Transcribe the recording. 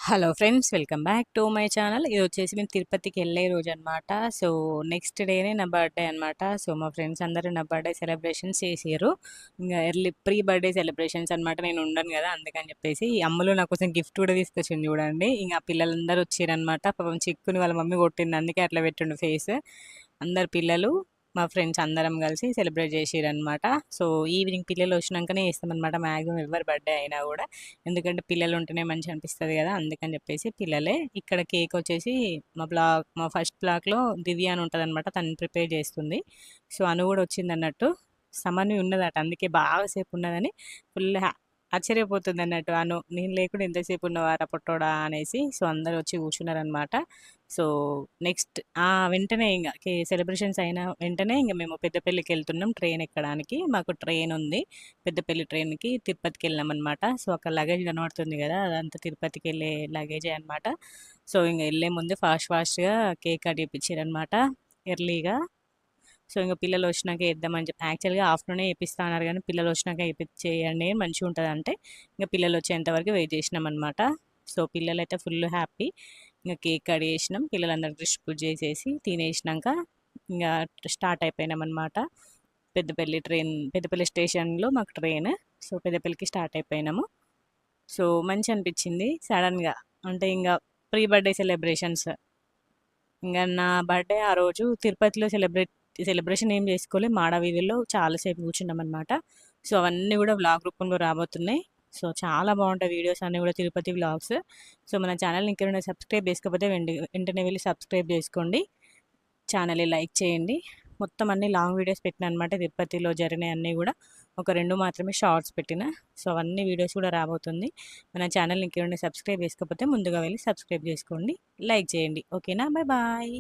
Hello friends, welcome back to my channel. ఇది వచ్చేసి మేము తిరుపతికి వెళ్ళే రోజు అనమాట. సో నెక్స్ట్ డేనే నా బర్త్డే అనమాట. సో మా ఫ్రెండ్స్ అందరూ నా బర్త్డే సెలబ్రేషన్స్ చేసారు. ఇంకా ఎర్లీ ప్రీ బర్త్డే సెలబ్రేషన్స్ అనమాట. నేను ఉండను కదా, అందుకని చెప్పేసి ఈ అమ్మలు నా కోసం గిఫ్ట్ కూడా తీసుకొచ్చింది చూడండి. ఇంకా పిల్లలందరూ వచ్చారనమాట. పాపం చిక్కుని వాళ్ళ మమ్మీ కొట్టింది, అందుకే అట్లా పెట్టిండు ఫేస్. అందరు పిల్లలు మా ఫ్రెండ్స్ అందరం కలిసి సెలబ్రేట్ చేసిరనమాట. సో ఈవినింగ్ పిల్లలు వచ్చినాకనే చేస్తామన్నమాట మ్యాక్సిమం ఎవరి బర్త్డే అయినా కూడా. ఎందుకంటే పిల్లలు ఉంటేనే మంచిగా అనిపిస్తుంది కదా, అందుకని చెప్పేసి పిల్లలే. ఇక్కడ కేక్ వచ్చేసి మా ఫస్ట్ బ్లాక్లో దివ్య అని ఉంటుంది అనమాట, తను ప్రిపేర్ చేస్తుంది. సో అను కూడా వచ్చింది అన్నట్టు. సమన్వి ఉన్నదట, అందుకే బాగా సేపు ఉన్నదని ఫుల్ ఆశ్చర్యపోతుంది అన్నట్టు. అను నేను లేకుండా ఎంతసేపు ఉన్నవారా పొట్టోడా అనేసి. సో అందరు వచ్చి కూర్చున్నారనమాట. సో నెక్స్ట్ వెంటనే ఇంకా సెలబ్రేషన్స్ అయిన వెంటనే ఇంకా మేము పెద్దపల్లికి వెళ్తున్నాం ట్రైన్ ఎక్కడానికి. మాకు ట్రైన్ ఉంది, పెద్దపల్లి ట్రైన్కి తిరుపతికి వెళ్ళాం అనమాట. సో అక్కడ లగేజ్ కనబడుతుంది కదా, అదంతా తిరుపతికి వెళ్ళే లగేజే అనమాట. సో ఇంకా వెళ్ళే ముందు ఫాస్ట్గా కేక్ కట్ చేయించారనమాట ఎర్లీగా. సో ఇంకా పిల్లలు వచ్చినాక వేద్దామని చెప్పి యాక్చువల్గా ఆఫ్టర్నూనే వేపిస్తా అన్నారు, కానీ పిల్లలు వచ్చినాక వేయించేయండి మంచిగా ఉంటుంది అంటే ఇంకా పిల్లలు వచ్చేంత వరకు వెయిట్ చేసినాం అనమాట. సో పిల్లలు అయితే ఫుల్ హ్యాపీ. ఇంకా కేక్ కట్ చేసినాం, పిల్లలందరూ డిస్ట్రిబ్యూట్ చేసేసి తినేసినాక ఇంకా స్టార్ట్ అయిపోయినాం అనమాట. పెద్దపల్లి స్టేషన్లో మాకు ట్రైన్. సో పెద్దపల్లికి స్టార్ట్ అయిపోయినాము. సో మంచి అనిపించింది సడన్గా. అంటే ఇంకా ప్రీ బర్త్డే సెలబ్రేషన్స్. ఇంకా నా బర్త్డే ఆ రోజు తిరుపతిలో సెలబ్రేషన్ ఏం చేసుకోలే, మాడ వీధుల్లో చాలాసేపు కూర్చున్నాం అనమాట. సో అవన్నీ కూడా వ్లాగ్ రూపంలో రాబోతున్నాయి. సో చాలా బాగుంటాయి వీడియోస్ అన్నీ కూడా, తిరుపతి వ్లాగ్స్. సో మన ఛానల్ని ఇంకెవరైనా సబ్స్క్రైబ్ చేసుకోకపోతే వెంటనే వెళ్ళి సబ్స్క్రైబ్ చేసుకోండి, ఛానల్ని లైక్ చేయండి. మొత్తం అన్ని లాంగ్ వీడియోస్ పెట్టిన అనమాట, తిరుపతిలో జరిగినాయి అన్నీ కూడా. ఒక 2 మాత్రమే షార్ట్స్ పెట్టిన. సో అవన్నీ వీడియోస్ కూడా రాబోతుంది. మన ఛానల్ని ఇంకెవరైనా సబ్స్క్రైబ్ చేసుకోకపోతే ముందుగా వెళ్ళి సబ్స్క్రైబ్ చేసుకోండి, లైక్ చేయండి. ఓకేనా, బాయ్ బాయ్.